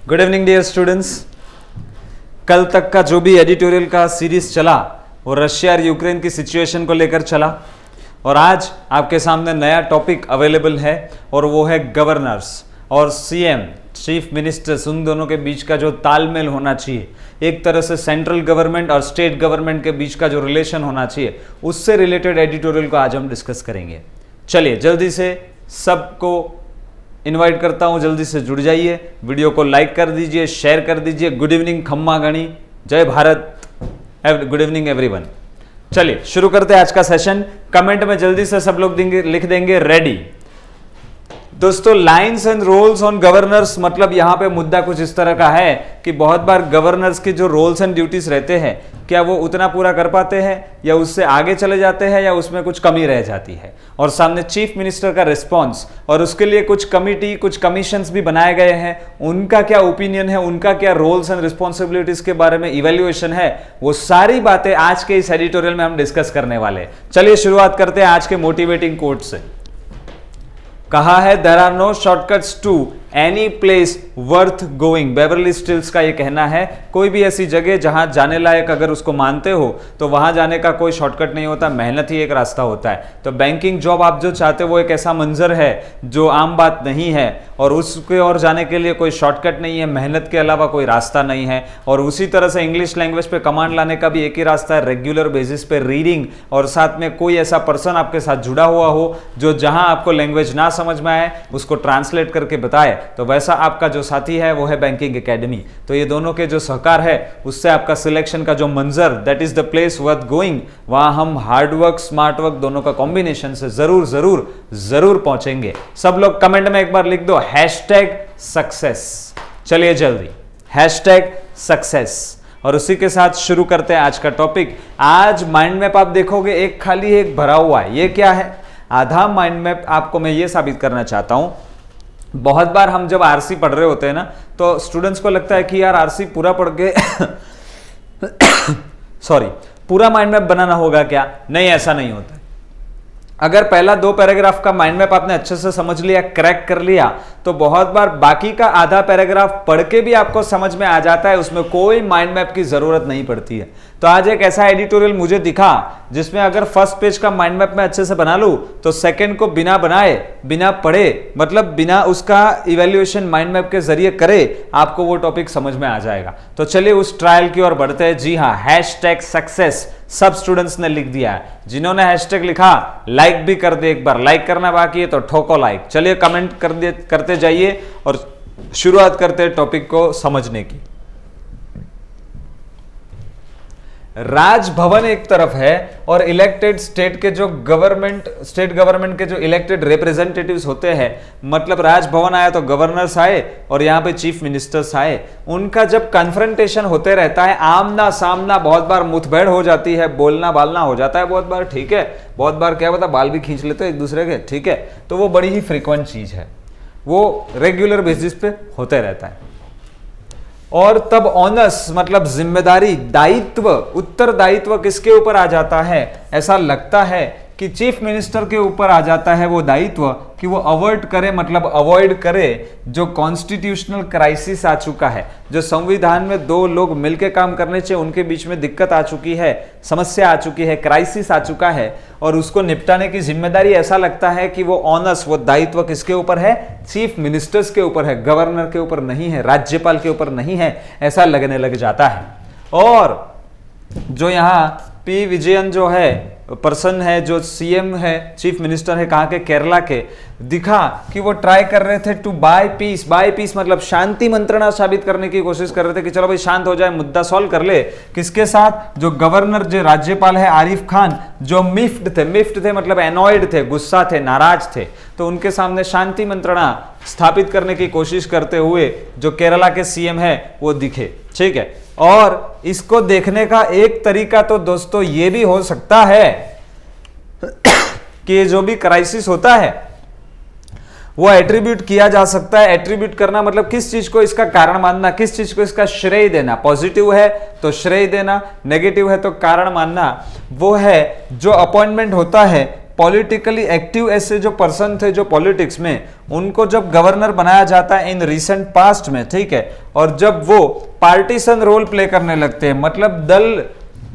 Good evening dear students. कल तक का जो भी एडिटोरियल का सीरीज चला वो रशिया और यूक्रेन की सिचुएशन को लेकर चला और आज आपके सामने नया टॉपिक अवेलेबल है और वो है गवर्नर्स और सीएम चीफ मिनिस्टर्स, उन दोनों के बीच का जो तालमेल होना चाहिए, एक तरह से सेंट्रल गवर्नमेंट और स्टेट गवर्नमेंट के बीच का जो रिलेशन होना चाहिए, उससे रिलेटेड एडिटोरियल को आज हम डिस्कस करेंगे। चलिए जल्दी से सबको इनवाइट करता हूं, जल्दी से जुड़ जाइए, वीडियो को लाइक कर दीजिए, शेयर कर दीजिए। गुड इवनिंग खम्मा गणी, जय भारत, गुड इवनिंग एवरीवन। चलिए शुरू करते हैं आज का सेशन। कमेंट में जल्दी से सब लोग लिख देंगे रेडी। दोस्तों lines and roles on governors, मतलब यहां पे मुद्दा कुछ इस तरह का है कि बहुत बार गवर्नर्स के जो रोल्स एंड ड्यूटीज रहते हैं, क्या वो उतना पूरा कर पाते हैं या उससे आगे चले जाते हैं या उसमें कुछ कमी रह जाती है, और सामने चीफ मिनिस्टर का रिस्पॉन्स, और उसके लिए कुछ कमिटी, कुछ कमीशंस भी बनाए गए हैं, उनका क्या ओपिनियन है, उनका क्या रोल्स एंड रिस्पॉन्सिबिलिटीज के बारे में इवेल्युएशन है, वो सारी बातें आज के इस एडिटोरियल में हम डिस्कस करने वाले हैं। चलिए शुरुआत करते हैं आज के मोटिवेटिंग कोट से। कहा है there are no shortcuts to any place worth going. Beverly Sills का ये कहना है, कोई भी ऐसी जगह जहां जाने लायक अगर उसको मानते हो तो वहां जाने का कोई शॉर्टकट नहीं होता, मेहनत ही एक रास्ता होता है। तो बैंकिंग जॉब आप जो चाहते हो वो एक ऐसा मंजर है जो आम बात नहीं है, और उसके और जाने के लिए कोई शॉर्टकट नहीं है, मेहनत के अलावा कोई रास्ता नहीं है। और उसी तरह से इंग्लिश लैंग्वेज पे कमांड लाने का भी एक ही रास्ता है, रेगुलर बेसिस पे रीडिंग, और साथ में कोई ऐसा पर्सन आपके साथ जुड़ा हुआ हो जो जहां आपको लैंग्वेज ना समझ में आए उसको ट्रांसलेट करके बताए, तो वैसा आपका जो साथी है वो है बैंकिंग एकेडमी। तो ये दोनों के जो सहकार है उससे आपका सिलेक्शन का जो मंजर, that is the place worth going, वहां हम हार्ड वर्क स्मार्ट वर्क दोनों का कॉम्बिनेशन से जरूर जरूर जरूर पहुंचेंगे। सब लोग कमेंट में एक बार लिख दो हैशटैग सक्सेस। चलिए जल्दी हैशटैग सक्सेस, और उसी के साथ शुरू करते हैं आज का टॉपिक। आज माइंड मैप आप देखोगे एक खाली एक भरा हुआ है, ये क्या है? आधा माइंड मैप आपको मैं ये साबित करना चाहता हूं। बहुत बार हम जब आरसी पढ़ रहे होते हैं ना, तो स्टूडेंट्स को लगता है कि यार आरसी पूरा पढ़ के सॉरी पूरा माइंड मैप बनाना होगा क्या? नहीं, ऐसा नहीं होता है। अगर पहला 2 पैराग्राफ का माइंड मैप आपने अच्छे से समझ लिया, क्रैक कर लिया, तो बहुत बार बाकी का आधा पैराग्राफ पढ़ के भी आपको समझ में आ जाता है, उसमें कोई माइंड मैप की जरूरत नहीं पड़ती है। तो आज एक ऐसा एडिटोरियल मुझे दिखा जिसमें अगर फर्स्ट पेज का माइंड मैप में अच्छे से बना लूं तो सेकंड को बिना बनाए, बिना पढ़े, मतलब बिना उसका इवैल्यूएशन माइंड मैप के जरिए करे, आपको वो टॉपिक समझ में आ जाएगा। तो चलिए उस ट्रायल की ओर बढ़ते हैं। जी हाँ, हैशटैग सक्सेस सब स्टूडेंट्स ने लिख दिया है। जिन्होंने हैशटैग लिखा लाइक भी कर दे, एक बार लाइक करना बाकी है तो ठोको लाइक। चलिए कमेंट करते जाइए और शुरुआत करते हैं टॉपिक को समझने की। राजभवन एक तरफ है और इलेक्टेड स्टेट के जो गवर्नमेंट, स्टेट गवर्नमेंट के जो इलेक्टेड रिप्रेजेंटेटिव्स होते हैं, मतलब राजभवन आया तो गवर्नर्स आए और यहां पे चीफ मिनिस्टर्स आए, उनका जब कन्फ्रंटेशन होते रहता है, आमना सामना, बहुत बार मुठभेड़ हो जाती है, बोलना बालना हो जाता है बहुत बार, ठीक है, बहुत बार क्या पता बाल भी खींच लेते हैं एक दूसरे के, ठीक है, तो वो बड़ी ही फ्रीक्वेंट चीज है, वो रेगुलर बेसिस पे होते रहता है। और तब ऑनस मतलब जिम्मेदारी, दायित्व, उत्तरदायित्व किसके ऊपर आ जाता है? ऐसा लगता है कि चीफ मिनिस्टर के ऊपर आ जाता है वो दायित्व कि वो अवॉइड करे, मतलब अवॉइड करे जो कॉन्स्टिट्यूशनल क्राइसिस आ चुका है, जो संविधान में 2 लोग मिलकर काम करने चाहिए उनके बीच में दिक्कत आ चुकी है, समस्या आ चुकी है, क्राइसिस आ चुका है, और उसको निपटाने की जिम्मेदारी ऐसा लगता है कि वो ऑनस, वो दायित्व किसके ऊपर है? चीफ मिनिस्टर्स के ऊपर है, गवर्नर के ऊपर नहीं है, राज्यपाल के ऊपर नहीं है, ऐसा लगने लग जाता है। और जो यहाँ पी विजयन जो है पर्सन है, जो सीएम है, चीफ मिनिस्टर है कहाँ के? केरला के, दिखा कि वो ट्राई कर रहे थे to buy peace. Buy peace मतलब शांति मंत्रणा साबित करने की कोशिश कर रहे थे कि चलो भाई शांत हो जाए, मुद्दा सॉल्व कर ले। किसके साथ? जो गवर्नर, जो राज्यपाल है आरिफ खान, जो मिफ्ट थे मतलब एनॉयड थे, गुस्सा थे, नाराज थे, तो उनके सामने शांति मंत्रणा स्थापित करने की कोशिश करते हुए जो केरला के सीएम है वो दिखे, ठीक है। और इसको देखने का एक तरीका तो दोस्तों ये भी हो सकता है कि जो भी क्राइसिस होता है वो एट्रीब्यूट किया जा सकता है। एट्रीब्यूट करना मतलब किस चीज को इसका कारण मानना, किस चीज को इसका श्रेय देना। पॉजिटिव है तो श्रेय देना, नेगेटिव है तो कारण मानना। वो है जो अपॉइंटमेंट होता है पॉलिटिकली एक्टिव ऐसे जो पर्सन थे जो पॉलिटिक्स में, उनको जब गवर्नर बनाया जाता है इन रिसेंट पास्ट में, ठीक है, और जब वो पार्टीशन रोल प्ले करने लगते हैं, मतलब दल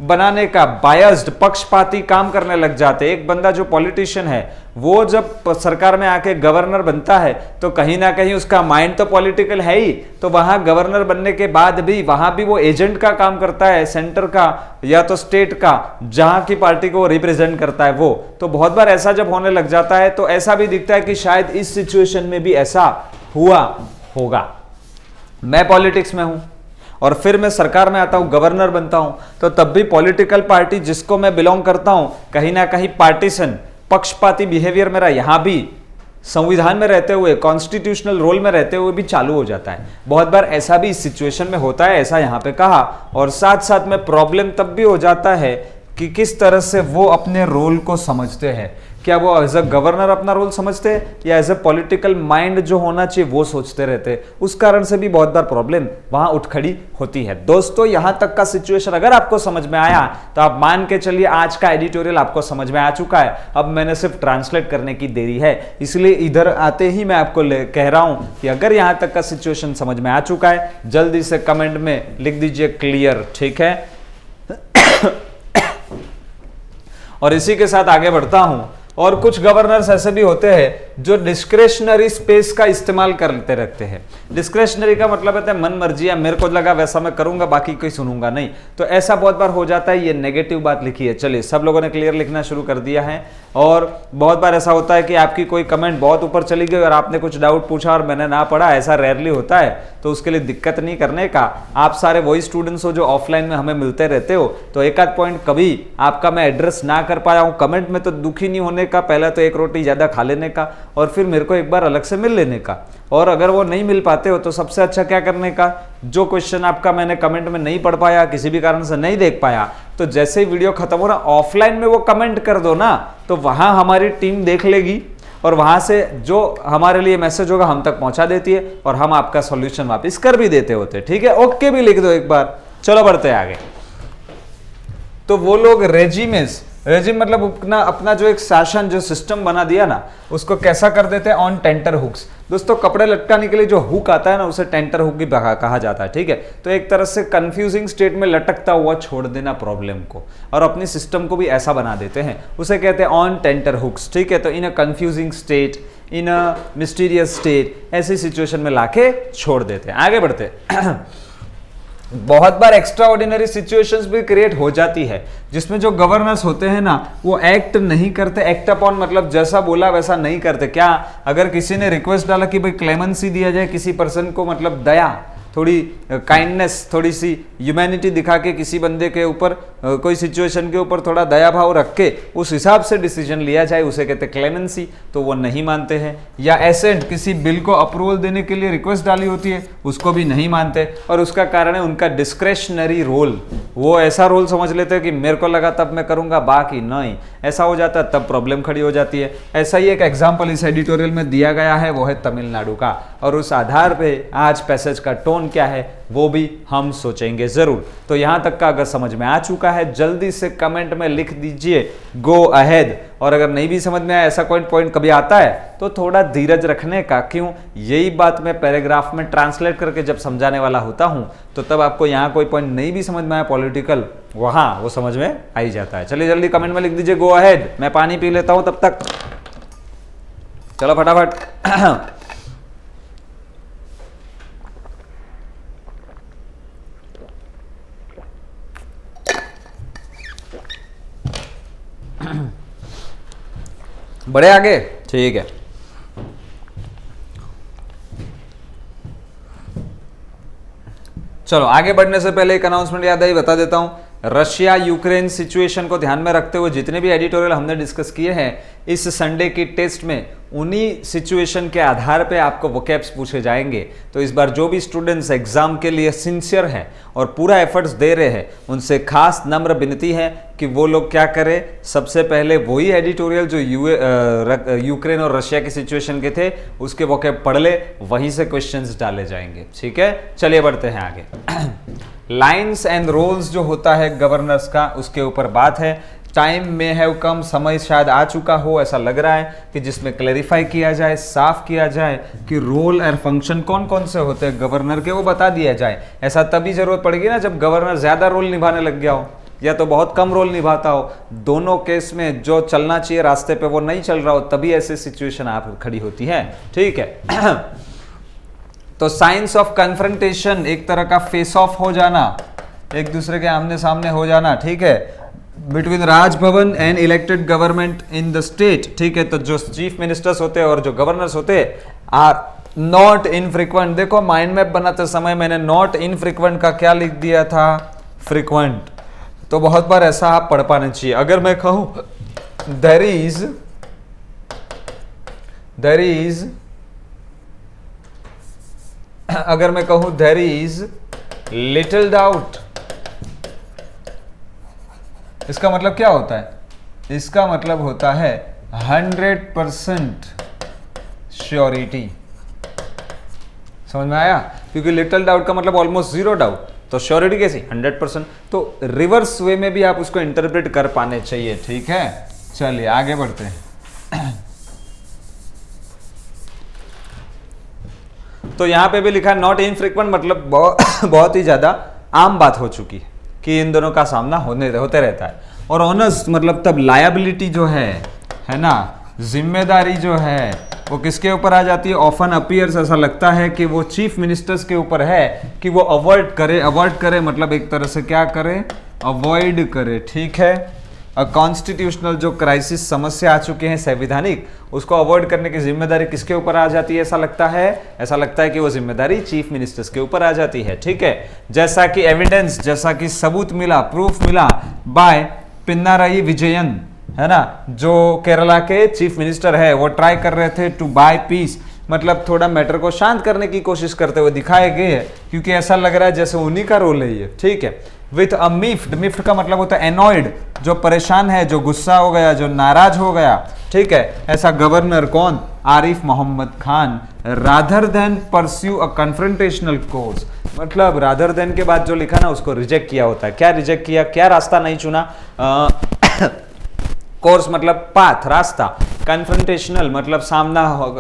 बनाने का, बायस्ड, पक्षपाती काम करने लग जाते हैं। एक बंदा जो पॉलिटिशियन है वो जब सरकार में आके गवर्नर बनता है तो कहीं ना कहीं उसका माइंड तो पॉलिटिकल है ही, तो वहां गवर्नर बनने के बाद भी वहां भी वो एजेंट का काम करता है, सेंटर का या तो स्टेट का, जहां की पार्टी को रिप्रेजेंट करता है वो। तो बहुत बार ऐसा जब होने लग जाता है तो ऐसा भी दिखता है कि शायद इस सिचुएशन में भी ऐसा हुआ होगा। मैं पॉलिटिक्स में हूं और फिर मैं सरकार में आता हूं, गवर्नर बनता हूं, तो तब भी पॉलिटिकल पार्टी जिसको मैं बिलोंग करता हूं, कहीं ना कहीं पार्टीशन, पक्षपाती बिहेवियर मेरा यहां भी संविधान में रहते हुए, कॉन्स्टिट्यूशनल रोल में रहते हुए भी चालू हो जाता है। बहुत बार ऐसा भी इस सिचुएशन में होता है, ऐसा यहां पे कहा। और साथ साथ में प्रॉब्लम तब भी हो जाता है कि किस तरह से वो अपने रोल को समझते हैं। क्या वो एज अ गवर्नर अपना रोल समझते हैं या एज अ पॉलिटिकल माइंड जो होना चाहिए वो सोचते रहते हैं। उस कारण से भी बहुत बार प्रॉब्लम वहां उठ खड़ी होती है। दोस्तों, यहां तक का सिचुएशन अगर आपको समझ में आया तो आप मान के चलिए आज का एडिटोरियल आपको समझ में आ चुका है। अब मैंने सिर्फ ट्रांसलेट करने की देरी है, इसलिए इधर आते ही मैं आपको कह रहा हूं कि अगर यहां तक का सिचुएशन समझ में आ चुका है, जल्दी से कमेंट में लिख दीजिए क्लियर, ठीक है। और इसी के साथ आगे बढ़ता हूं। और कुछ गवर्नर्स ऐसे भी होते हैं जो डिस्क्रेशनरी स्पेस का इस्तेमाल करते रखते हैं। डिस्क्रेशनरी का मतलब है मन मर्जी, या मेरे को लगा वैसा मैं करूंगा, बाकी कोई सुनूंगा नहीं। तो ऐसा बहुत बार हो जाता है, ये नेगेटिव बात लिखी है। चलिए, सब लोगों ने क्लियर लिखना शुरू कर दिया है। और बहुत बार ऐसा होता है कि आपकी कोई कमेंट बहुत ऊपर चली गई और आपने कुछ डाउट पूछा और मैंने ना पढ़ा, ऐसा रेयरली होता है। तो उसके लिए दिक्कत नहीं करने का। आप सारे वही स्टूडेंट्स हो जो ऑफलाइन में हमें मिलते रहते हो, तो एक आध पॉइंट कभी आपका मैं एड्रेस ना कर पाया हूं कमेंट में तो दुखी नहीं होने का। पहला तो एक रोटी ज्यादा खा लेने का और फिर मेरे को एक बार अलग से मिल लेने का। और अगर वो नहीं मिल पाते हो तो सबसे अच्छा क्या करने का, जो क्वेश्चन आपका मैंने कमेंट में नहीं पढ़ पाया, किसी भी कारण से नहीं देख पाया, तो जैसे ही वीडियो खत्म हो ना ऑफलाइन में वो कमेंट कर दो ना, तो वहां हमारी टीम देख लेगी और वहां से जो हमारे लिए मैसेज होगा हम तक पहुंचा देती है और हम आपका सॉल्यूशन वापस कर भी देते होते। ठीक है, ओके भी लिख दो एक बार। चलो बढ़ते हैं आगे। तो वो लोग रेजिम मतलब अपना जो एक शासन, जो सिस्टम बना दिया ना, उसको कैसा कर देते हैं, ऑन टेंटर हुक्स। दोस्तों, कपड़े लटकाने के लिए जो हुक आता है ना, उसे टेंटर हुक भी कहा जाता है। ठीक है, तो एक तरह से कंफ्यूजिंग स्टेट में लटकता हुआ छोड़ देना प्रॉब्लम को, और अपनी सिस्टम को भी ऐसा बना देते हैं, उसे कहते हैं ऑन टेंटर हुक्स। ठीक है, तो in a confusing state, in a mysterious state, ऐसी सिचुएशन में लाके छोड़ देते हैं। आगे बढ़ते बहुत बार एक्स्ट्रा ऑर्डिनरी सिचुएशंस भी क्रिएट हो जाती है जिसमें जो गवर्नर्स होते हैं ना, वो एक्ट नहीं करते, एक्ट अपॉन मतलब जैसा बोला वैसा नहीं करते। क्या, अगर किसी ने रिक्वेस्ट डाला कि भाई क्लेमेंसी दिया जाए किसी पर्सन को, मतलब दया, थोड़ी काइंडनेस, थोड़ी सी ह्यूमैनिटी दिखा के किसी बंदे के ऊपर, कोई सिचुएशन के ऊपर थोड़ा दया भाव रख के उस हिसाब से डिसीजन लिया जाए, उसे कहते हैं क्लेमेंसी, तो वो नहीं मानते हैं। या एसेंट, किसी बिल को अप्रूवल देने के लिए रिक्वेस्ट डाली होती है, उसको भी नहीं मानते, और उसका कारण है उनका डिस्क्रेशनरी रोल। वो ऐसा रोल समझ लेते हैं कि मेरे को लगा तब मैं करूंगा, बाकी नहीं। ऐसा हो जाता है, तब प्रॉब्लम खड़ी हो जाती है। ऐसा ही एक एग्जाम्पल इस एडिटोरियल में दिया गया है, वो है तमिलनाडु का, और उस आधार पे आज पैसेज का टोन क्या है वो भी हम सोचेंगे जरूर। तो यहां तक का अगर समझ में आ चुका है, जल्दी से कमेंट में लिख दीजिए गो अहेड। और अगर नहीं भी समझ में आया, ऐसा कोई पॉइंट कभी आता है तो थोड़ा धीरज रखने का। क्यों, यही बात मैं पैराग्राफ में ट्रांसलेट करके जब समझाने वाला होता हूं, तो तब आपको यहां कोई पॉइंट नहीं भी समझ में आया पॉलिटिकल, वहां वो समझ में आ ही जाता है। चलिए जल्दी कमेंट में लिख दीजिए गो अहेड। मैं पानी पी लेता हूं तब तक, चलो फटाफट। बड़े आगे, ठीक है। चलो आगे बढ़ने से पहले एक अनाउंसमेंट याद आई, बता देता हूं। रशिया यूक्रेन सिचुएशन को ध्यान में रखते हुए जितने भी एडिटोरियल हमने डिस्कस किए हैं इस संडे की टेस्ट में, उन्हीं सिचुएशन के आधार पे आपको वोकैब्स पूछे जाएंगे। तो इस बार जो भी स्टूडेंट्स एग्जाम के लिए सिंसियर हैं और पूरा एफर्ट्स दे रहे हैं, उनसे खास नम्र विनती है कि वो लोग क्या करें, सबसे पहले वही एडिटोरियल जो यूक्रेन और रशिया की सिचुएशन के थे उसके वोकैब पढ़ ले, वहीं से क्वेश्चंस डाले जाएंगे। ठीक है, चलिए बढ़ते हैं आगे। लाइन्स एंड रोल्स जो होता है गवर्नर्स का, उसके ऊपर बात है। टाइम में हैव कम, समय शायद आ चुका हो, ऐसा लग रहा है कि जिसमें क्लैरिफाई किया जाए, साफ किया जाए कि रोल और फंक्शन कौन कौन से होते हैं गवर्नर के, वो बता दिया जाए। ऐसा तभी जरूरत पड़ेगी ना जब गवर्नर ज्यादा रोल निभाने लग गया हो या तो बहुत कम रोल निभाता हो। दोनों केस में जो चलना चाहिए रास्ते पे वो नहीं चल रहा हो, तभी ऐसी सिचुएशन आप खड़ी होती है। ठीक है। तो साइंस ऑफ कन्फ्रंटेशन, एक तरह का फेस ऑफ हो जाना, एक दूसरे के आमने सामने हो जाना, ठीक है, between Raj Bhavan and elected government in the state. ठीक है, तो जो चीफ मिनिस्टर्स होते हैं और जो गवर्नर्स होते हैं आर नॉट इनफ्रीक्वेंट। देखो माइंड मैप बनाते समय मैंने नॉट इनफ्रीक्वेंट का क्या लिख दिया था, फ्रीक्वेंट। तो बहुत बार ऐसा आप पढ़ पाना चाहिए। अगर मैं कहूं देयर इज अगर मैं कहूं देयर इज लिटिल डाउट, इसका मतलब क्या होता है? इसका मतलब होता है 100% श्योरिटी। समझ में आया? क्योंकि लिटिल डाउट का मतलब ऑलमोस्ट जीरो डाउट, तो श्योरिटी कैसी? 100%। तो रिवर्स वे में भी आप उसको इंटरप्रेट कर पाने चाहिए। ठीक है, चलिए आगे बढ़ते हैं। तो यहां पे भी लिखा है नॉट इनफ्रीक्वेंट, मतलब बहुत ही ज्यादा आम बात हो चुकी है कि इन दोनों का सामना होते रहता है। और ऑनेस्ट मतलब तब लायबिलिटी जो है ना, जिम्मेदारी जो है वो किसके ऊपर आ जाती है? ऑफन अपीयर्स, ऐसा लगता है कि वो चीफ मिनिस्टर्स के ऊपर है कि वो अवॉइड करे मतलब एक तरह से क्या करे? अवॉइड करे। ठीक है, कॉन्स्टिट्यूशनल जो क्राइसिस समस्या आ चुके हैं संवैधानिक, उसको अवॉइड करने की जिम्मेदारी किसके ऊपर आ जाती है? ऐसा लगता है कि वो जिम्मेदारी चीफ मिनिस्टर्स के ऊपर आ जाती है। ठीक है, जैसा कि एविडेंस, जैसा कि सबूत मिला, प्रूफ मिला बाय पिनाराई विजयन, है ना, जो केरला के चीफ मिनिस्टर है, वो ट्राई कर रहे थे टू बाय पीस, मतलब थोड़ा मैटर को शांत करने की कोशिश करते हुए दिखाए गए हैं, क्योंकि ऐसा लग रहा है जैसे उन्हीं का रोल है ये। ठीक है, विथ अ मिफ्ट का मतलब होता है एनॉयड, जो परेशान है, जो गुस्सा हो गया, जो नाराज हो गया। ठीक है, ऐसा गवर्नर कौन? Arif Mohammad Khan. Rather than pursue a confrontational course, मतलब रादर देन के बाद जो लिखा ना उसको रिजेक्ट किया होता है। क्या रिजेक्ट किया? क्या रास्ता नहीं चुना? कोर्स मतलब पाथ, रास्ता। कन्फ्रंटेशनल मतलब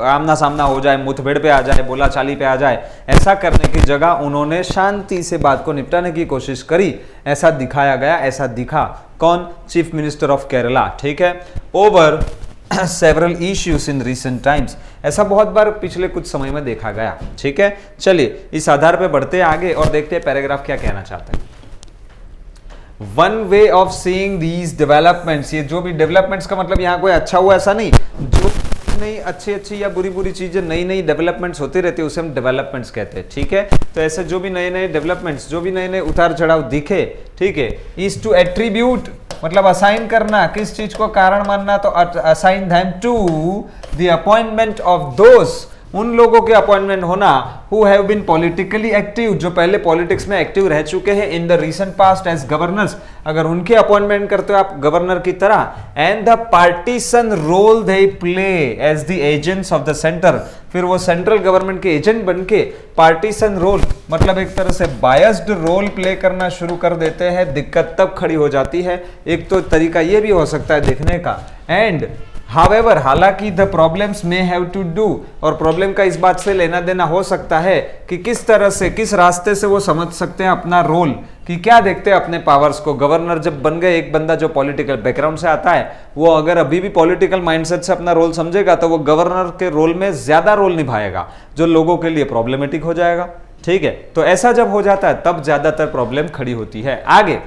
आमना सामना हो जाए, मुठभेड़ पे आ जाए, बोला चाली पे आ जाए, ऐसा करने की जगह उन्होंने शांति से बात को निपटाने की कोशिश करी, ऐसा दिखाया गया, ऐसा दिखा। कौन? Chief minister of Kerala. ठीक है, over several issues in recent times, ऐसा बहुत बार पिछले कुछ समय में देखा गया। ठीक है, चलिए इस आधार पे बढ़ते आगे और देखते हैं पैराग्राफ क्या कहना चाहते हैं। One way of seeing these developments, ये जो भी डेवलपमेंट्स का मतलब यहाँ कोई अच्छा हुआ ऐसा नहीं, जो नई अच्छी या बुरी चीजें नई डेवलपमेंट्स होती रहती है उसे हम डेवलपमेंट्स कहते हैं। ठीक है, तो ऐसे जो भी नए डेवलपमेंट्स, जो भी नए उतार चढ़ाव दिखे, ठीक है, इज टू एट्रीब्यूट मतलब असाइन करना, किस चीज को कारण मानना? तो assign them to the appointment of those, उन लोगों के अपॉइंटमेंट होना who have been politically active, जो पहले पॉलिटिक्स में एक्टिव रह चुके हैं in the recent past as governors, अगर उनके अपॉइंटमेंट करते हो आप गवर्नर की तरह। And the partisan role they play as the agents of the centre, फिर वो सेंट्रल गवर्नमेंट के एजेंट बनके पार्टीसन रोल मतलब एक तरह से बायस्ड रोल प्ले करना शुरू कर देते हैं। दिक्कत तब खड़ी हो जाती है। एक तो तरीका ये भी हो सकता है देखने का, एंड However, हालांकि द प्रॉब्लम्स में हैव टू डू, और प्रॉब्लम का इस बात से लेना देना हो सकता है कि किस तरह से, किस रास्ते से वो समझ सकते हैं अपना रोल, कि क्या देखते हैं अपने पावर्स को। गवर्नर जब बन गए, एक बंदा जो पॉलिटिकल बैकग्राउंड से आता है, वो अगर अभी भी पॉलिटिकल माइंडसेट से अपना रोल समझेगा तो वो गवर्नर के रोल में ज्यादा रोल निभाएगा, जो लोगों के लिए प्रॉब्लमेटिक हो जाएगा। ठीक है, तो ऐसा जब हो जाता है तब ज्यादातर प्रॉब्लम खड़ी होती है। आगे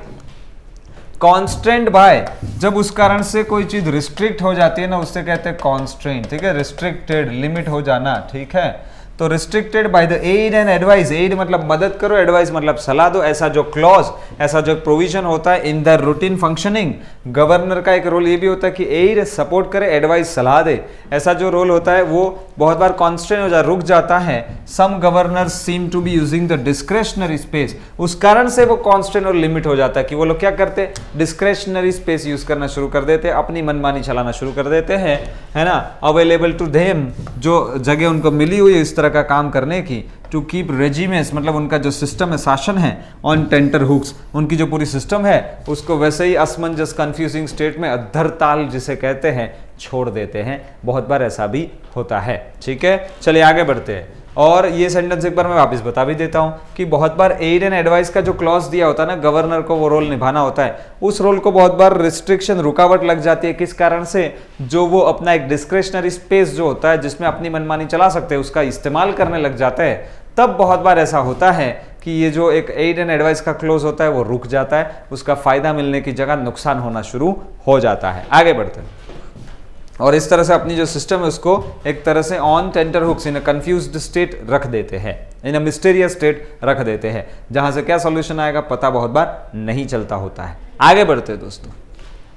कॉन्स्ट्रेंट बाय, जब उस कारण से कोई चीज रिस्ट्रिक्ट हो जाती है ना, उससे कहते हैं कॉन्स्ट्रेंट। ठीक है, रिस्ट्रिक्टेड, लिमिट हो जाना। ठीक है, तो restricted by the aid and advice, aid मतलब मदद करो, एडवाइस मतलब सलाह दो, ऐसा जो क्लॉज, ऐसा जो प्रोविजन होता है in the routine functioning. Governor का एक रोल ये भी होता है कि एड सपोर्ट करे, एडवाइस सलाह दे, ऐसा जो रोल होता है वो बहुत बार कॉन्स्टेंट हो जाता, रुक जाता है। Some governors seem to be using the discretionary space, उस कारण से वो कॉन्स्टेंट और लिमिट हो जाता है कि वो लोग क्या करते हैं, डिस्क्रेशनरी स्पेस यूज करना शुरू कर देते हैं, अपनी मनमानी चलाना शुरू कर देते हैं, है ना। अवेलेबल टू देम, जो जगह उनको मिली हुई है इस तरह का काम करने की, टू कीप रेजिमेंट्स, मतलब उनका जो सिस्टम है, शासन है, ऑन टेंटर हुक्स, उनकी जो पूरी सिस्टम है उसको वैसे ही असमंजस कंफ्यूजिंग स्टेट में अद्धर ताल जिसे कहते हैं छोड़ देते हैं। बहुत बार ऐसा भी होता है। ठीक है, चलिए आगे बढ़ते हैं। और ये सेंटेंस एक बार मैं वापस बता भी देता हूं कि बहुत बार एड एंड एडवाइस का जो क्लॉज दिया होता है ना, गवर्नर को वो रोल निभाना होता है, उस रोल को बहुत बार रिस्ट्रिक्शन, रुकावट लग जाती है। किस कारण से? जो वो अपना एक डिस्क्रिशनरी स्पेस जो होता है जिसमें अपनी मनमानी चला सकते हैं उसका इस्तेमाल करने लग जाते हैं। तब बहुत बार ऐसा होता है कि ये जो एक एड एंड एडवाइस का क्लोज होता है वो रुक जाता है, उसका फायदा मिलने की जगह नुकसान होना शुरू हो जाता है। आगे बढ़ते हैं। और इस तरह से अपनी जो सिस्टम है उसको एक तरह से on tenterhooks, in a confused state रख देते हैं, इन अ मिस्टीरियस स्टेट रख देते हैं, जहां से क्या सॉल्यूशन आएगा पता बहुत बार नहीं चलता होता है। आगे बढ़ते हैं दोस्तों।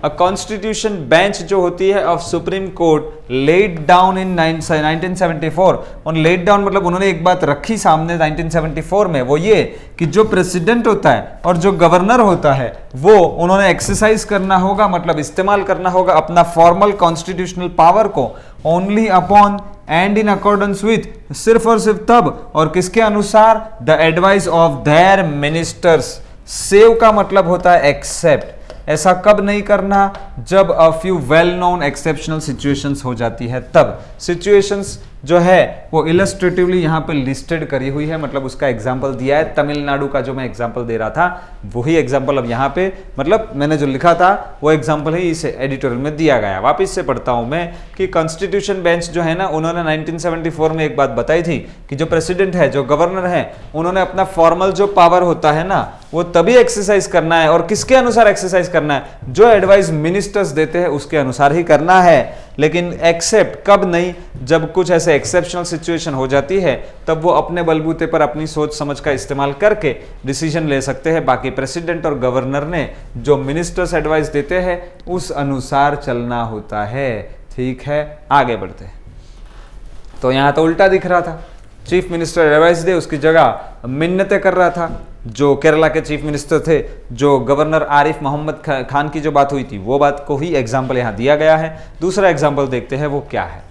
अ कॉन्स्टिट्यूशन बेंच जो होती है of supreme court laid down in 1974, और लेड डाउन मतलब उन्होंने एक बात रखी सामने 1974 में, वो ये कि जो प्रेसिडेंट होता है और जो गवर्नर होता है वो उन्होंने एक्सरसाइज करना होगा, मतलब इस्तेमाल करना होगा अपना फॉर्मल कॉन्स्टिट्यूशनल पावर को only upon and in accordance with, सिर्फ और सिर्फ तब और किसके अनुसार, the advice of their ministers. Save का मतलब होता है एक्सेप्ट। ऐसा कब नहीं करना? जब a few well known exceptional situations हो जाती है तब। सिचुएशंस जो है वो इलस्ट्रेटिवली यहाँ पे लिस्टेड करी हुई है, मतलब उसका एग्जाम्पल दिया है। तमिलनाडु का जो मैं एग्जाम्पल दे रहा था वही एग्जाम्पल अब यहाँ पे, मतलब मैंने जो लिखा था वो एग्जाम्पल ही इस एडिटोरियल में दिया गया। वापिस से पढ़ता हूँ मैं कि कॉन्स्टिट्यूशन बेंच जो है ना, उन्होंने 1974 में एक बात बताई थी कि जो प्रेसिडेंट है, जो गवर्नर है, उन्होंने अपना फॉर्मल जो पावर होता है ना वो तभी एक्सरसाइज करना है, और किसके अनुसार एक्सरसाइज करना है? जो एडवाइस मिनिस्टर्स देते हैं उसके अनुसार ही करना है। लेकिन एक्सेप्ट कब नहीं? जब कुछ ऐसे एक्सेप्शनल सिचुएशन हो जाती है तब वो अपने बलबूते पर अपनी सोच समझ का इस्तेमाल करके डिसीजन ले सकते हैं। बाकी प्रेसिडेंट और गवर्नर ने जो मिनिस्टर्स एडवाइस देते हैं उस अनुसार चलना होता है। ठीक है, आगे बढ़ते हैं। तो यहां तो उल्टा दिख रहा था, चीफ मिनिस्टर एडवाइस दे उसकी जगह मिन्नतें कर रहा था। जो केरला के चीफ मिनिस्टर थे, जो गवर्नर आरिफ मोहम्मद खान की जो बात हुई थी वो बात को ही एग्जाम्पल यहां दिया गया है। दूसरा एग्जाम्पल देखते हैं वो क्या है।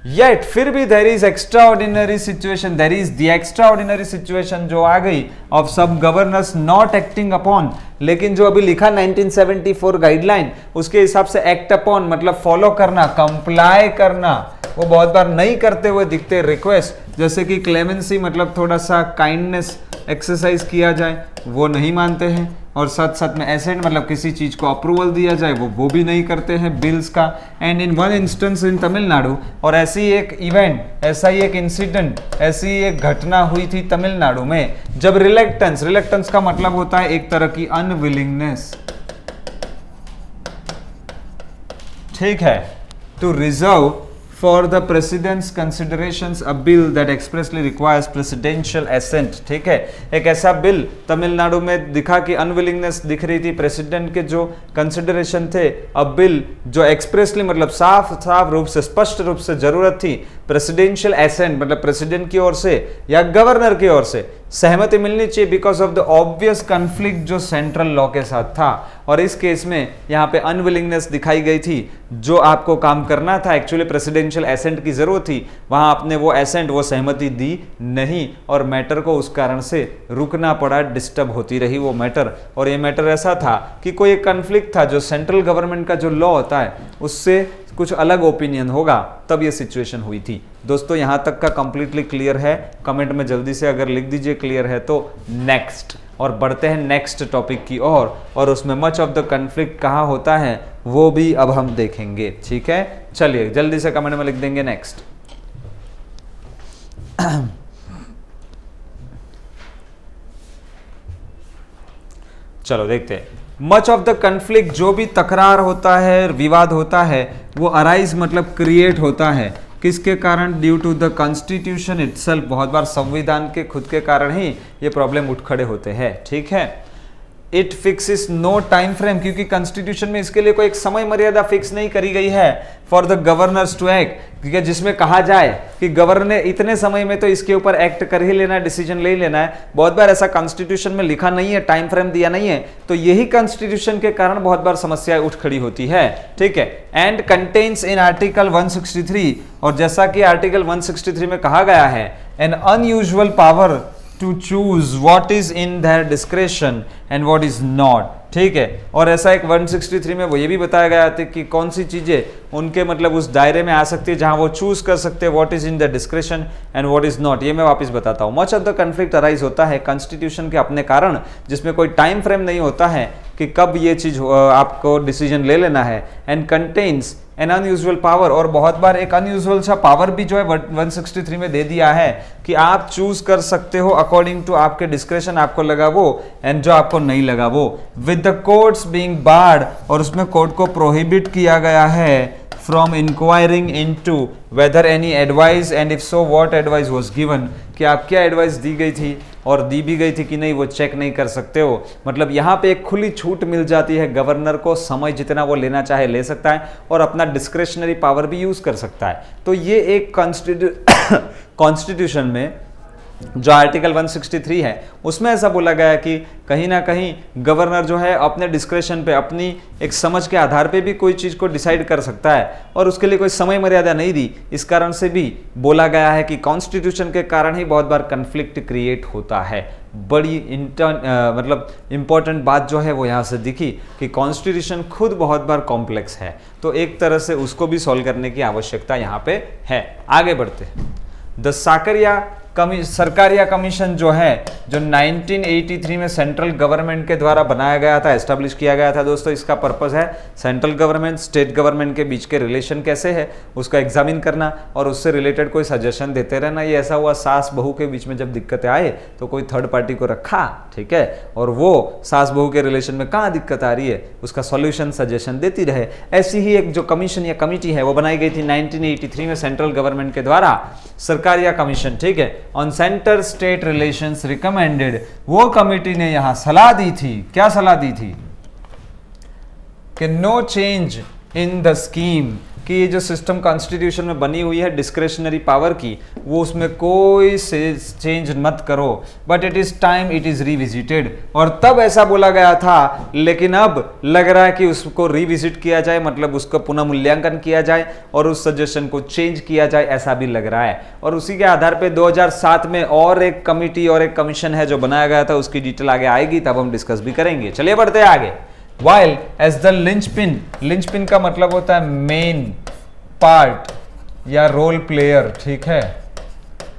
येट फिर भी there is extraordinary situation, there is the extraordinary situation जो आ गई ऑफ सब गवर्नर्स नॉट एक्टिंग अपॉन, लेकिन जो अभी लिखा 1974 गाइडलाइन उसके हिसाब से एक्ट अपॉन मतलब फॉलो करना, कंप्लाई करना, वो बहुत बार नहीं करते हुए दिखते। रिक्वेस्ट जैसे कि क्लेमेंसी मतलब थोड़ा सा काइंडनेस एक्सरसाइज किया जाए वो नहीं मानते हैं, और साथ साथ में एसेंट मतलब किसी चीज को अप्रूवल दिया जाए वो भी नहीं करते हैं बिल्स का। And in one instance in Tamil Nadu, और ऐसी एक इवेंट, ऐसा ही एक इंसिडेंट, ऐसी एक घटना हुई थी तमिलनाडु में जब रिलेक्टेंस का मतलब होता है एक तरह की अनविलिंगनेस, ठीक है, to reserve for the president's considerations a bill that expressly requires presidential assent। ठीक है, एक ऐसा बिल तमिलनाडु में दिखा कि अनविलिंगनेस दिख रही थी, प्रेसिडेंट के जो कंसिडरेशन थे, अब बिल जो एक्सप्रेसली मतलब साफ रूप से, स्पष्ट रूप से जरूरत थी प्रेसिडेंशियल एसेंट मतलब प्रेसिडेंट की ओर से या गवर्नर की ओर से सहमति मिलनी चाहिए because of the obvious conflict जो सेंट्रल लॉ के साथ था। और इस केस में यहाँ पे अनविलिंगनेस दिखाई गई थी। जो आपको काम करना था एक्चुअली प्रेसिडेंशियल एसेंट की जरूरत थी, वहां आपने वो एसेंट, वो सहमति दी नहीं, और मैटर को उस कारण से रुकना पड़ा, डिस्टर्ब होती रही वो मैटर। और ये मैटर ऐसा था कि कोई एक कॉन्फ्लिक्ट था जो सेंट्रल गवर्नमेंट का जो लॉ होता है उससे कुछ अलग ओपिनियन होगा, तब ये सिचुएशन हुई थी। दोस्तों यहाँ तक का कंप्लीटली क्लियर है? कमेंट में जल्दी से अगर लिख दीजिए क्लियर है तो। नेक्स्ट, और बढ़ते हैं नेक्स्ट टॉपिक की ओर, और उसमें मच ऑफ द कॉन्फ्लिक्ट कहाँ होता है वो भी अब हम देखेंगे। ठीक है, चलिए जल्दी से कमेंट में लिख देंगे नेक्स्ट। चलो देखते हैं। मच ऑफ द कन्फ्लिक्ट, जो भी तकरार होता है, विवाद होता है, वो अराइज मतलब क्रिएट होता है किसके कारण? Due to the constitution itself. बहुत बार संविधान के खुद के कारण ही ये प्रॉब्लम उठ खड़े होते हैं। ठीक है, it fixes no time frame, क्योंकि कॉन्स्टिट्यूशन में इसके लिए कोई एक समय मर्यादा फिक्स नहीं करी गई है for the governors to act, क्योंकि जिसमें कहा जाए कि गवर्नर ने इतने समय में तो इसके ऊपर एक्ट कर ही लेना है, डिसीजन ले लेना है। बहुत बार ऐसा कॉन्स्टिट्यूशन में लिखा नहीं है, टाइम फ्रेम दिया नहीं है, तो यही कॉन्स्टिट्यूशन के कारण बहुत बार समस्याएं उठ खड़ी होती है, ठीक है। एंड कंटेन्स इन आर्टिकल 163, और जैसा कि आर्टिकल 163 में कहा गया है, an unusual power to choose what is in their discretion and what is not, ठीक है। और ऐसा एक 163 में वो ये भी बताया गया था कि कौन सी चीजें उनके मतलब उस दायरे में आ सकती है जहां वो चूज कर सकते हैं what is in the discretion and what is not. ये मैं वापस बताता हूं। Much of the conflict arise होता है कॉन्स्टिट्यूशन के अपने कारण, जिसमें कोई टाइम फ्रेम नहीं होता है कि कब ये चीज आपको डिसीजन ले लेना है। And contains an unusual power, और बहुत बार एक अनयूजुअल सा पावर भी जो है 163 में दे दिया है कि आप चूज कर सकते हो अकॉर्डिंग टू आपके डिस्क्रेशन, आपको लगा वो एंड जो आपको नहीं लगा वो। With the courts being barred, और उसमें कोर्ट को प्रोहिबिट किया गया है from inquiring into whether any advice and if so what advice was given, कि आप क्या एडवाइस दी गई थी और दी भी गई थी कि नहीं, वो चेक नहीं कर सकते हो। मतलब यहाँ पे एक खुली छूट मिल जाती है गवर्नर को, समय जितना वो लेना चाहे ले सकता है और अपना डिस्क्रिशनरी पावर भी यूज कर सकता है। तो ये एक कॉन्स्टिट्यूशन में जो आर्टिकल 163 है उसमें ऐसा बोला गया है कि कहीं ना कहीं गवर्नर जो है अपने डिस्क्रेशन पे, अपनी एक समझ के आधार पे भी कोई चीज़ को डिसाइड कर सकता है और उसके लिए कोई समय मर्यादा नहीं दी। इस कारण से भी बोला गया है कि कॉन्स्टिट्यूशन के कारण ही बहुत बार कन्फ्लिक्ट क्रिएट होता है। बड़ी मतलब इंपॉर्टेंट बात जो है वो यहाँ से दिखी कि कॉन्स्टिट्यूशन खुद बहुत बार कॉम्प्लेक्स है, तो एक तरह से उसको भी सॉल्व करने की आवश्यकता यहाँ पे है। आगे बढ़ते द साकरिया सरकारिया कमीशन जो है, जो 1983 में सेंट्रल गवर्नमेंट के द्वारा बनाया गया था, एस्टेब्लिश किया गया था दोस्तों। इसका पर्पस है सेंट्रल गवर्नमेंट स्टेट गवर्नमेंट के बीच के रिलेशन कैसे है उसका एग्जामिन करना और उससे रिलेटेड कोई सजेशन देते रहना। ये ऐसा हुआ सास बहू के बीच में जब दिक्कतें आए तो कोई थर्ड पार्टी को रखा, ठीक है, और वो सास बहू के रिलेशन में कहाँ दिक्कत आ रही है उसका सॉल्यूशन सजेशन देती रहे। ऐसी ही एक जो कमीशन या कमिटी है वो बनाई गई थी 1983 में सेंट्रल गवर्नमेंट के द्वारा, सरकारिया कमीशन, ठीक है, on centre state relations recommended. वो कमिटी ने यहां सलाह दी थी, क्या सलाह दी थी कि no change in the scheme, कि ये जो सिस्टम कॉन्स्टिट्यूशन में बनी हुई है डिस्क्रेशनरी पावर की, वो उसमें कोई से चेंज मत करो, but it is time it is revisited. और तब ऐसा बोला गया था, लेकिन अब लग रहा है कि उसको रिविजिट किया जाए, मतलब उसका पुनः मूल्यांकन किया जाए और उस सजेशन को चेंज किया जाए, ऐसा भी लग रहा है। और उसी के आधार पर 2007 में और एक कमिटी और एक कमीशन है जो बनाया गया था, उसकी डिटेल आगे आएगी, तब हम डिस्कस भी करेंगे। चलिए बढ़ते हैं आगे। While as the linchpin का मतलब होता है मेन पार्ट या रोल प्लेयर, ठीक है,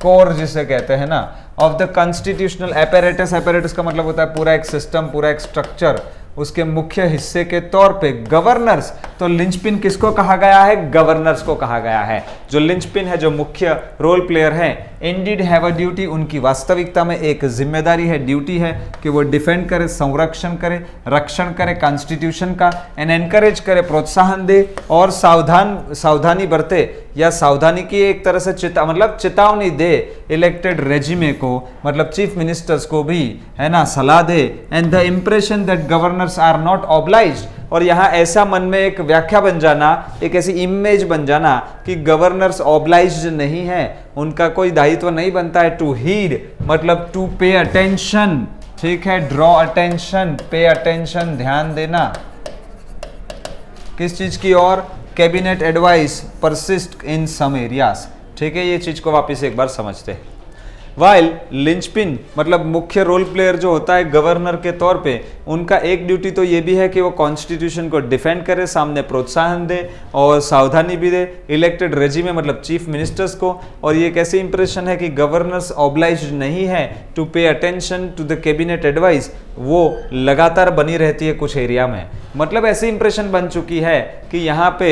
कोर जिसे कहते हैं ना, ऑफ द कॉन्स्टिट्यूशनल apparatus का मतलब होता है पूरा एक सिस्टम, पूरा एक स्ट्रक्चर, उसके मुख्य हिस्से के तौर पे गवर्नर्स। तो लिंचपिन किसको कहा गया है? गवर्नर्स को कहा गया है। जो लिंचपिन है, जो मुख्य रोल प्लेयर है, इंडीड हैव अ ड्यूटी, उनकी वास्तविकता में एक जिम्मेदारी है, ड्यूटी है कि वो डिफेंड करे, संरक्षण करे, रक्षण करे कॉन्स्टिट्यूशन का, एंड एनकरेज करे, प्रोत्साहन दे और सावधानी बरते या सावधानी की एक तरह से चेतावनी दे इलेक्टेड रेजिमे को, मतलब चीफ मिनिस्टर्स को भी, है ना, सलाह दे। And the impression that governors are not obliged, और यहाँ ऐसा मन में एक व्याख्या बन जाना, एक ऐसी इमेज बन जाना कि गवर्नर्स ऑब्लाइज्ड नहीं है, उनका कोई दायित्व नहीं बनता है टू हीड, मतलब टू पे अटेंशन, ठीक है, ड्रॉ अटेंशन, पे अटेंशन, ध्यान देना किस चीज की ओर? Cabinet advice persist in some areas, ठीक है। ये चीज को वापस एक बार समझते हैं। वाइल लिंचपिन मतलब मुख्य रोल प्लेयर जो होता है गवर्नर के तौर पे, उनका एक ड्यूटी तो ये भी है कि वो कॉन्स्टिट्यूशन को डिफेंड करे, सामने प्रोत्साहन दे और सावधानी भी दे इलेक्टेड रेजिमे मतलब चीफ मिनिस्टर्स को। और ये कैसी इंप्रेशन है कि गवर्नर्स ऑब्लाइज्ड नहीं है to pay attention to the cabinet advice, वो लगातार बनी रहती है कुछ एरिया में, मतलब ऐसी इंप्रेशन बन चुकी है कि यहाँ पे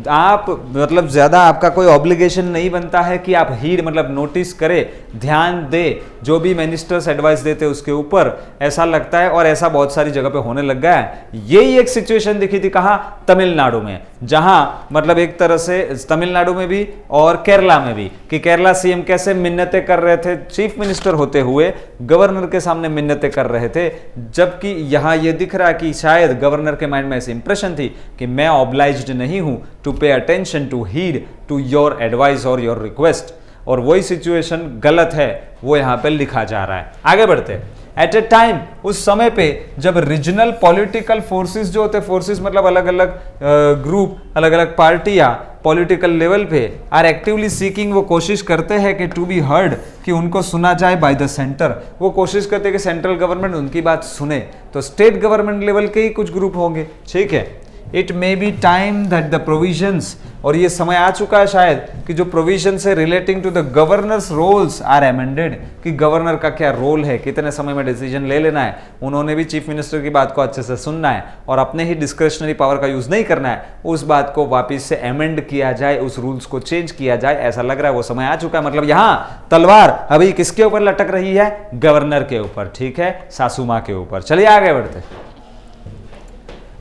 आप मतलब ज़्यादा आपका कोई ऑब्लिगेशन नहीं बनता है कि आप हीड मतलब नोटिस करे, ध्यान दे जो भी मिनिस्टर्स एडवाइस देते उसके ऊपर, ऐसा लगता है। और ऐसा बहुत सारी जगह पे होने लग गया है। यही एक सिचुएशन दिखी थी कहाँ? तमिलनाडु में, जहां मतलब एक तरह से तमिलनाडु में भी और केरला में भी, कि केरला सीएम कैसे मिन्नतें कर रहे थे, चीफ मिनिस्टर होते हुए गवर्नर के सामने मिन्नतें कर रहे थे, जबकि यहां यह दिख रहा कि शायद गवर्नर के माइंड में ऐसी इंप्रेशन थी कि मैं ऑब्लाइज्ड नहीं हूं to pay attention to heed to your advice और योर रिक्वेस्ट, और वही सिचुएशन गलत है वो यहां पे लिखा जा रहा है। आगे बढ़ते हैं। एट ए टाइम, उस समय पे जब रीजनल पॉलिटिकल फोर्सेस जो होते, फोर्सेस मतलब अलग अलग ग्रुप, अलग अलग पार्टियां पॉलिटिकल लेवल पे आर एक्टिवली सीकिंग, वो कोशिश करते हैं कि टू बी हर्ड, कि उनको सुना जाए बाय द सेंटर, वो कोशिश करते हैं कि सेंट्रल गवर्नमेंट उनकी बात सुने, तो स्टेट गवर्नमेंट लेवल के ही कुछ ग्रुप होंगे, ठीक है। It may be time that the provisions, और ये समय आ चुका है शायद कि जो प्रोविजन है relating to the governors roles are amended, कि गवर्नर का क्या रोल है, कितने समय में डिसीजन ले लेना है, उन्होंने भी चीफ मिनिस्टर की बात को अच्छे से सुनना है और अपने ही डिस्क्रिशनरी पावर का यूज नहीं करना है, उस बात को वापिस से अमेंड किया जाए, उस रूल्स को चेंज किया जाए, ऐसा लग रहा है वो समय आ चुका है। मतलब यहाँ तलवार अभी किसके ऊपर लटक रही है, गवर्नर के ऊपर, ठीक है, सासू माँ के ऊपर। चलिए आगे बढ़ते।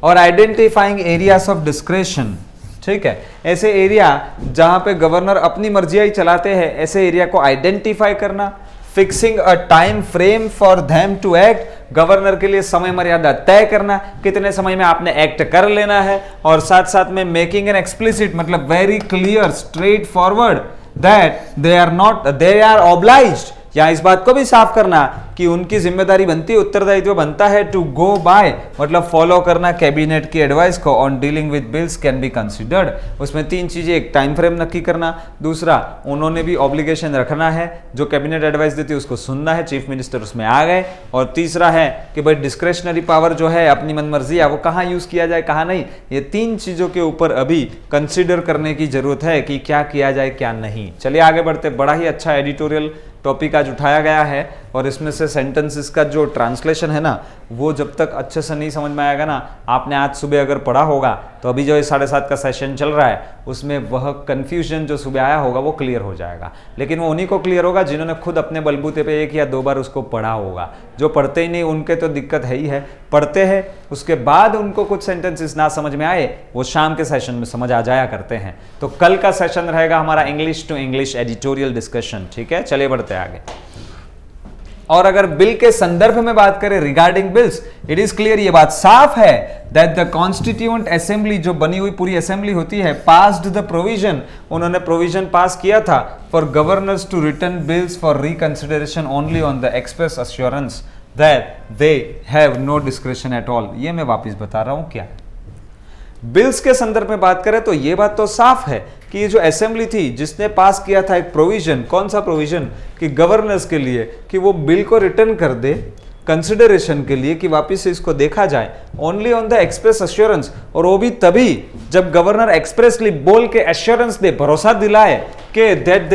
और आइडेंटिफाइंग एरियाज ऑफ डिस्क्रेशन, ठीक है, ऐसे एरिया जहां पे गवर्नर अपनी मर्जी ही चलाते हैं, ऐसे एरिया को आइडेंटिफाई करना। Fixing a time frame for them to act, governor के लिए समय मर्यादा तय करना, कितने समय में आपने एक्ट कर लेना है, और साथ साथ में मेकिंग एन एक्सप्लिसिट, मतलब very clear straightforward that they are obliged, या इस बात को भी साफ करना कि उनकी जिम्मेदारी बनती है, उत्तरदायित्व बनता है टू गो बाय, मतलब फॉलो करना कैबिनेट की एडवाइस को on dealing with bills can be considered. उसमें तीन चीजें, एक टाइम फ्रेम नक्की करना, दूसरा उन्होंने भी ऑब्लिगेशन रखना है, जो कैबिनेट एडवाइस देती है उसको सुनना है, चीफ मिनिस्टर उसमें आ गए, और तीसरा है कि भाई डिस्क्रेशनरी पावर जो है अपनी मनमर्जी है वो कहाँ यूज किया जाए कहाँ नहीं। ये तीन चीजों के ऊपर अभी कंसिडर करने की जरूरत है कि क्या किया जाए क्या नहीं। चलिए आगे बढ़ते। बड़ा ही अच्छा एडिटोरियल टॉपिक आज उठाया गया है, और इसमें से सेंटेंसेस का जो ट्रांसलेशन है ना, वो जब तक अच्छे से नहीं समझ में आएगा ना, आपने आज सुबह अगर पढ़ा होगा तो अभी जो 7:30 का सेशन चल रहा है उसमें वह कंफ्यूजन जो सुबह आया होगा वो क्लियर हो जाएगा। लेकिन वो उन्हीं को क्लियर होगा जिन्होंने खुद अपने बलबूते पे 1 या 2 बार उसको पढ़ा होगा। जो पढ़ते ही नहीं उनके तो दिक्कत है ही है, पढ़ते हैं उसके बाद उनको कुछ सेंटेंसेस ना समझ में आए, वो शाम के सेशन में समझ आ जाया करते हैं। तो कल का सेशन रहेगा हमारा English to English editorial discussion, ठीक है। चलिए बढ़ते आगे। और अगर बिल के संदर्भ में बात करें regarding bills, it is clear, ये बात साफ है दैट द कॉन्स्टिट्यूएंट असेंबली, जो बनी हुई पूरी असेंबली होती है, पास्ड द प्रोविजन, उन्होंने प्रोविजन पास किया था for governors to return bills for reconsideration only on the express assurance that they have no discretion at all. ये मैं वापिस बता रहा हूं क्या बिल्स के संदर्भ में बात करें तो ये बात तो साफ है कि ये जो असेंबली थी जिसने पास किया था एक प्रोविजन, कौन सा प्रोविजन, कि गवर्नर्स के लिए कि वो बिल को रिटर्न कर दे कंसिडरेशन के लिए, कि वापिस से इसको देखा जाए only on the express assurance, और वो भी तभी जब गवर्नर एक्सप्रेसली बोल के अश्योरेंस दे, भरोसा दिलाए कि that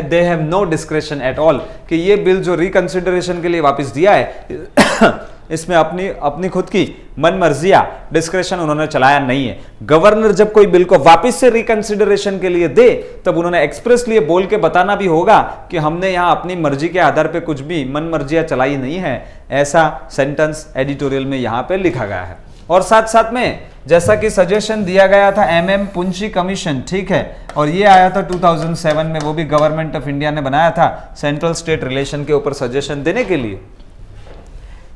they have no discretion at all, कि ये बिल जो रिकंसिडरेशन के लिए वापस दिया है इसमें अपनी खुद की मन मर्जिया डिस्क्रेशन उन्होंने चलाया नहीं है। गवर्नर जब कोई बिल को वापस से रिकंसिडरेशन के लिए दे तब उन्होंने एक्सप्रेसली बोल के बताना भी होगा कि हमने यहां अपनी मर्जी के आधार पे कुछ भी मन मर्जिया चलाई नहीं है। ऐसा सेंटेंस एडिटोरियल में यहां पे लिखा गया है। और साथ साथ में जैसा कि सजेशन दिया गया था MM पुंची कमीशन, ठीक है, और ये आया था 2007 में, वो भी गवर्नमेंट ऑफ इंडिया ने बनाया था सेंट्रल स्टेट रिलेशन के ऊपर सजेशन देने के लिए।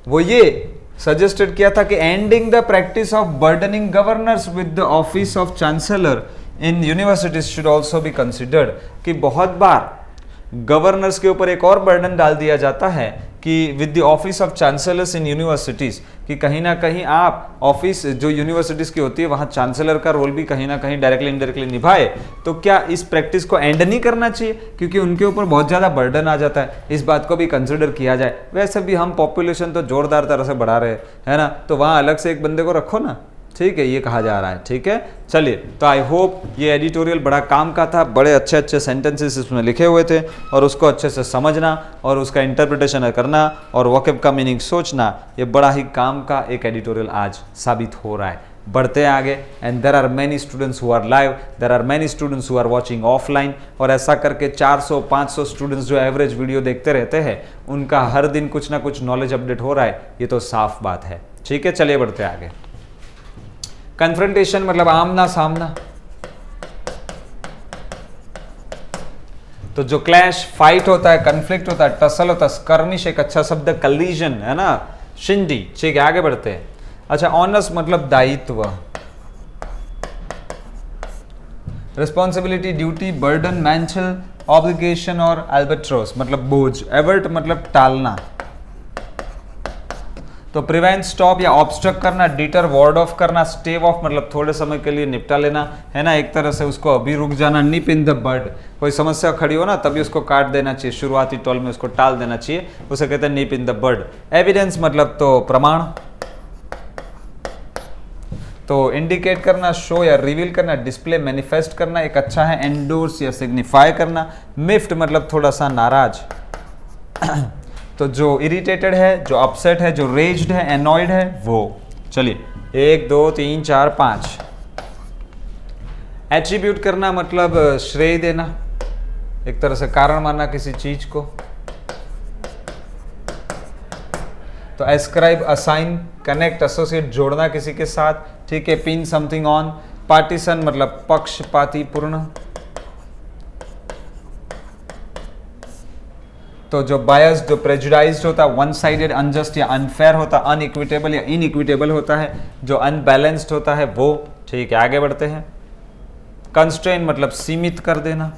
वो ये सजेस्टेड किया था कि ending the practice of burdening governors with the office of chancellor in universities should also be considered, कि बहुत बार गवर्नर्स के ऊपर एक और बर्डन डाल दिया जाता है कि with the office of chancellors in universities, कि कहीं ना कहीं आप ऑफिस जो यूनिवर्सिटीज की होती है वहां चांसलर का रोल भी कहीं ना कहीं डायरेक्टली इनडायरेक्टली निभाए। तो क्या इस प्रैक्टिस को एंड नहीं करना चाहिए, क्योंकि उनके ऊपर बहुत ज्यादा बर्डन आ जाता है, इस बात को भी कंसिडर किया जाए। वैसे भी हम पॉपुलेशन तो जोरदार तरह से बढ़ा रहे हैं ना, तो वहां अलग से एक बंदे को रखो ना, ठीक है, ये कहा जा रहा है, ठीक है। चलिए, तो आई होप ये एडिटोरियल बड़ा काम का था, बड़े अच्छे अच्छे सेंटेंसेस इसमें लिखे हुए थे, और उसको अच्छे से समझना और उसका इंटरप्रिटेशन करना और वोकैब का मीनिंग सोचना, ये बड़ा ही काम का एक एडिटोरियल आज साबित हो रहा है। बढ़ते आगे। And there are many students who are live, there are many students who are watching offline, और ऐसा करके 400-500 स्टूडेंट्स जो एवरेज वीडियो देखते रहते हैं उनका हर दिन कुछ ना कुछ नॉलेज अपडेट हो रहा है, ये तो साफ बात है, ठीक है। चलिए बढ़ते आगे। कन्फ्रंटेशन मतलब आमना सामना, तो जो क्लैश फाइट होता है, कन्फ्लिक्ट होता है, टसल होता है, स्कर्मिश एक अच्छा शब्द, कलीजन है ना, शिंडी। ठीक है, आगे बढ़ते हैं। अच्छा, ऑनर्स मतलब दायित्व, रिस्पॉन्सिबिलिटी, ड्यूटी, बर्डन, मैंचल, ऑब्लिगेशन और एल्बेट्रोस मतलब बोझ, एवर्ट मतलब टालना। तो प्रिवेंट, स्टॉप या ऑब्स्ट्रक्ट करना, डिटर वार्ड ऑफ करना, स्टेव ऑफ मतलब थोड़े समय के लिए निपटा लेना, है ना, एक तरह से उसको अभी रुक जाना। निप इन द बड, कोई समस्या खड़ी हो ना तभी उसको काट देना चाहिए, शुरुआती टोल में उसको टाल देना चाहिए, उसे कहते हैं निप इन द बड। एविडेंस मतलब तो प्रमाण, तो इंडिकेट करना, शो या रिवील करना, डिस्प्ले, मैनिफेस्ट करना एक अच्छा है, एंडोर्स या सिग्निफाई करना। मिफ्ट मतलब थोड़ा सा नाराज तो जो इरिटेटेड है, जो अपसेट है, जो रेज्ड है, एनॉयड है वो। चलिए 1 2 3 4 5। एट्रीब्यूट करना मतलब श्रेय देना, एक तरह से कारण मानना किसी चीज को। तो एस्क्राइब, असाइन, कनेक्ट, एसोसिएट जोड़ना किसी के साथ। ठीक है, पिन समथिंग ऑन। पार्टीशन मतलब पक्षपाती पूर्ण। तो जो बायस्ड, जो प्रेजुडाइज्ड होता है, वन साइडेड, अनजस्ट या अनफेयर होता है, अनइक्विटेबल या इनइक्विटेबल होता है, जो अनबैलेंस्ड होता है वो। ठीक है, आगे बढ़ते हैं। कंस्ट्रेन मतलब सीमित कर देना,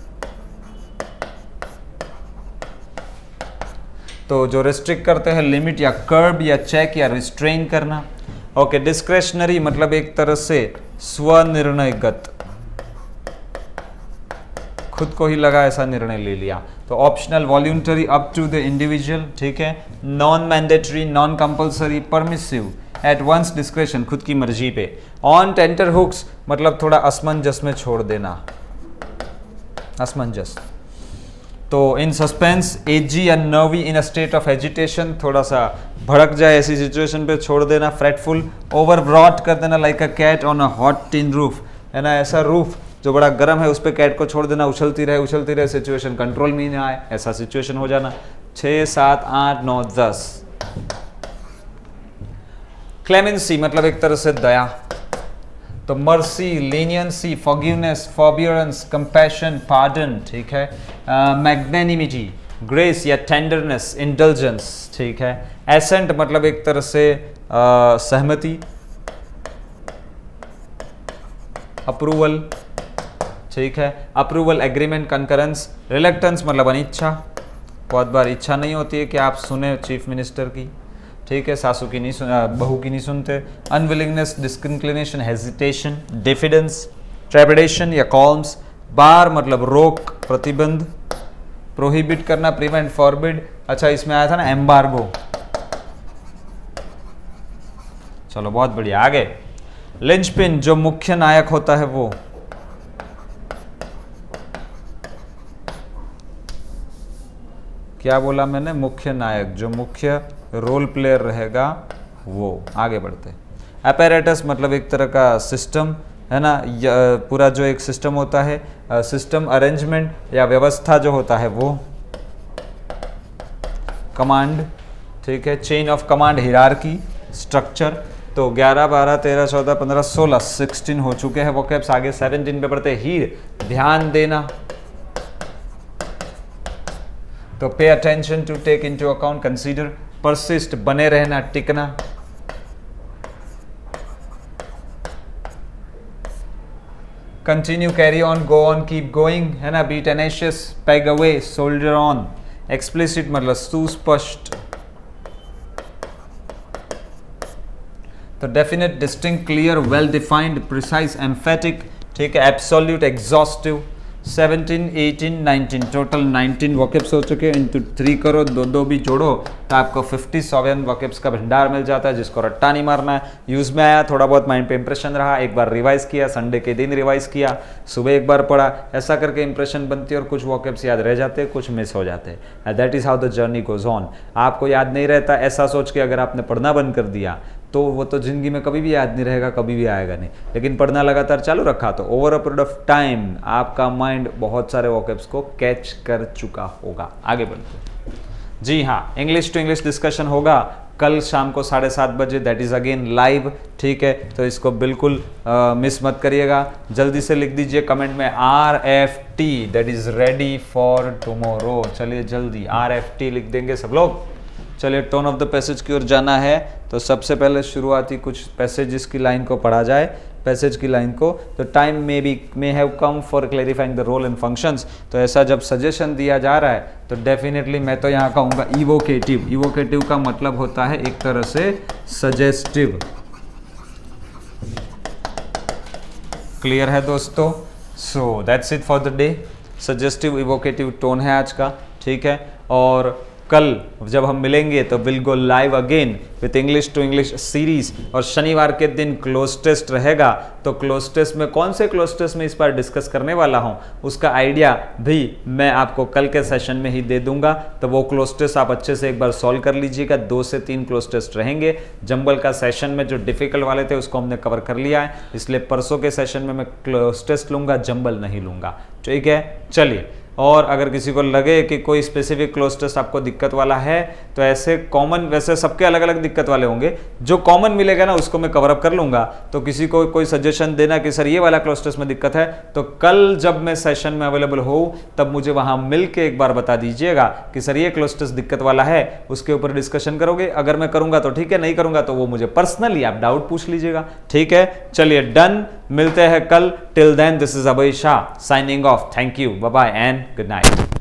तो जो रिस्ट्रिक्ट करते हैं, लिमिट या कर्ब या चेक या रिस्ट्रेन करना। ओके, डिस्क्रेशनरी मतलब एक तरह से स्वनिर्णयगत, खुद को ही लगा ऐसा निर्णय ले लिया। तो optional, voluntary, up to the individual. ठीक है, non mandatory, non compulsory, permissive, at one's discretion, खुद की मर्जी पे। ऑन टेंटर हुक्स मतलब थोड़ा असमंजस में छोड़ देना, असमंजस। तो इन सस्पेंस, एजी या nervy, in a state of agitation, थोड़ा सा भड़क जाए ऐसी सिचुएशन पे छोड़ देना। फ्रेटफुल, ओवरब्रॉट कर देना, like a cat on a hot tin roof, है ना, ऐसा रूफ जो बड़ा गर्म है उस पर कैट को छोड़ देना, उछलती रहे, सिचुएशन कंट्रोल में ही ना आए, ऐसा सिचुएशन हो जाना। 6 7 8 9 10। क्लेमेंसी मतलब एक तरह से दया, तो mercy, leniency, forgiveness, forbearance, compassion, pardon. ठीक है, मैग्नेनिमिटी, ग्रेस या टेंडरनेस, इंडल्जेंस। ठीक है, एसेंट मतलब एक तरह से सहमति, अप्रूवल। ठीक है, अप्रूवल, एग्रीमेंट, कंकरेंस। रिलेक्टेंस मतलब अनिच्छा, बहुत बार इच्छा नहीं होती है कि आप सुने चीफ मिनिस्टर की। ठीक है, सासू की नहीं बहू की नहीं सुनते। अनविलिंगनेस, डिसइंक्लिनेशन, हेजिटेशन, डिफिडेंस, ट्रेपिडेशन या कॉल्म्स। बार मतलब रोक, प्रतिबंध, प्रोहिबिट करना, प्रिवेंट, फॉरबिड। अच्छा, इसमें आया था ना एम्बार्गो। चलो बहुत बढ़िया, आगे। लिंचपिन जो मुख्य नायक होता है वो। क्या बोला मैंने? मुख्य नायक, जो मुख्य रोल प्लेयर रहेगा वो। आगे बढ़ते हैं। अपैरेटस मतलब एक तरह का सिस्टम, है ना, पूरा जो एक सिस्टम होता है, सिस्टम अरेंजमेंट या व्यवस्था जो होता है वो। कमांड, ठीक है, chain of command, hierarchy, structure. तो 11 12 13 14 15 16 16 हो चुके हैं वोकैब्स। आगे 17 पे बढ़ते। हीर, ध्यान देना, तो pay attention, to take into account, consider. Persist, बने रहना, टिकना। Continue, carry on, go on, keep going, है ना। Be tenacious, peg away, soldier on. Explicit मतलब सुस्पष्ट। तो definite, distinct, clear, well defined, precise, emphatic. ठीक है, एब्सोल्यूट, एग्जॉस्टिव। 17 18 19 टोटल 19 वोकैब्स हो चुके हैं। इंटू 3 करो, दो भी जोड़ो तो आपको 57 वोकैब्स का भंडार मिल जाता है, जिसको रट्टा नहीं मारना है। यूज़ में आया, थोड़ा बहुत माइंड पे इंप्रेशन रहा, एक बार रिवाइज किया, संडे के दिन रिवाइज किया, सुबह एक बार पढ़ा, ऐसा करके इंप्रेशन बनती है और कुछ वोकैब्स याद रह जाते हैं, कुछ मिस हो जाते हैं। That is how the journey goes on. आपको याद नहीं रहता ऐसा सोच के अगर आपने पढ़ना बंद कर दिया तो वो तो ज़िंदगी में कभी भी याद नहीं रहेगा, कभी भी आएगा नहीं। लेकिन पढ़ना लगातार चालू रखा तो over a period of time आपका माइंड बहुत सारे वोकैब्स को कैच कर चुका होगा। आगे बढ़ते। जी हाँ, इंग्लिश टू इंग्लिश डिस्कशन होगा कल शाम को 7:30 बजे, दैट इज़ अगेन लाइव, ठीक है। तो इसको बिल्कुल मिस मत करिएगा। जल्दी से लिख दीजिए कमेंट में RFT, that is ready for tomorrow. चलिए जल्दी RFT लिख देंगे सब लोग। चलिए टोन ऑफ द पैसेज की ओर जाना है। तो सबसे पहले शुरुआती कुछ पैसेजेस की लाइन को पढ़ा जाए, पैसेज की लाइन को। तो time may have come for clarifying the role and functions. तो ऐसा जब सजेशन दिया जा रहा है तो डेफिनेटली मैं तो यहाँ कहूँगा इवोकेटिव। इवोकेटिव का मतलब होता है एक तरह से सजेस्टिव। क्लियर है दोस्तों? So that's it for the day. Suggestive evocative tone है आज का, ठीक है। और कल जब हम मिलेंगे तो will go live again with English to English series. और शनिवार के दिन क्लोज टेस्ट रहेगा। तो क्लोज टेस्ट में कौन से क्लोज टेस्ट में इस बार डिस्कस करने वाला हूं, उसका आइडिया भी मैं आपको कल के सेशन में ही दे दूंगा। तो वो क्लोज टेस्ट आप अच्छे से एक बार सॉल्व कर लीजिएगा। 2 से 3 क्लोज टेस्ट रहेंगे। जंबल का सेशन में जो डिफिकल्ट वाले थे उसको हमने कवर कर लिया है, इसलिए परसों के सेशन में मैं क्लोज टेस्ट लूंगा, जंबल नहीं लूंगा, ठीक है। चलिए, और अगर किसी को लगे कि कोई स्पेसिफिक क्लोज टेस्ट आपको दिक्कत वाला है तो ऐसे कॉमन, वैसे सबके अलग अलग दिक्कत वाले होंगे, जो कॉमन मिलेगा ना उसको मैं कवर अप कर लूंगा। तो किसी को कोई सजेशन देना कि सर ये वाला क्लोज टेस्ट में दिक्कत है, तो कल जब मैं सेशन में अवेलेबल हो तब मुझे वहां मिल के एक बार बता दीजिएगा कि सर ये क्लोज टेस्ट दिक्कत वाला है, उसके ऊपर डिस्कशन करोगे। अगर मैं करूंगा तो ठीक है, नहीं करूंगा तो वो मुझे पर्सनली आप डाउट पूछ लीजिएगा, ठीक है। चलिए डन, मिलते हैं कल। Till then this is Abhay Shah signing off. Thank you, bye bye and good night.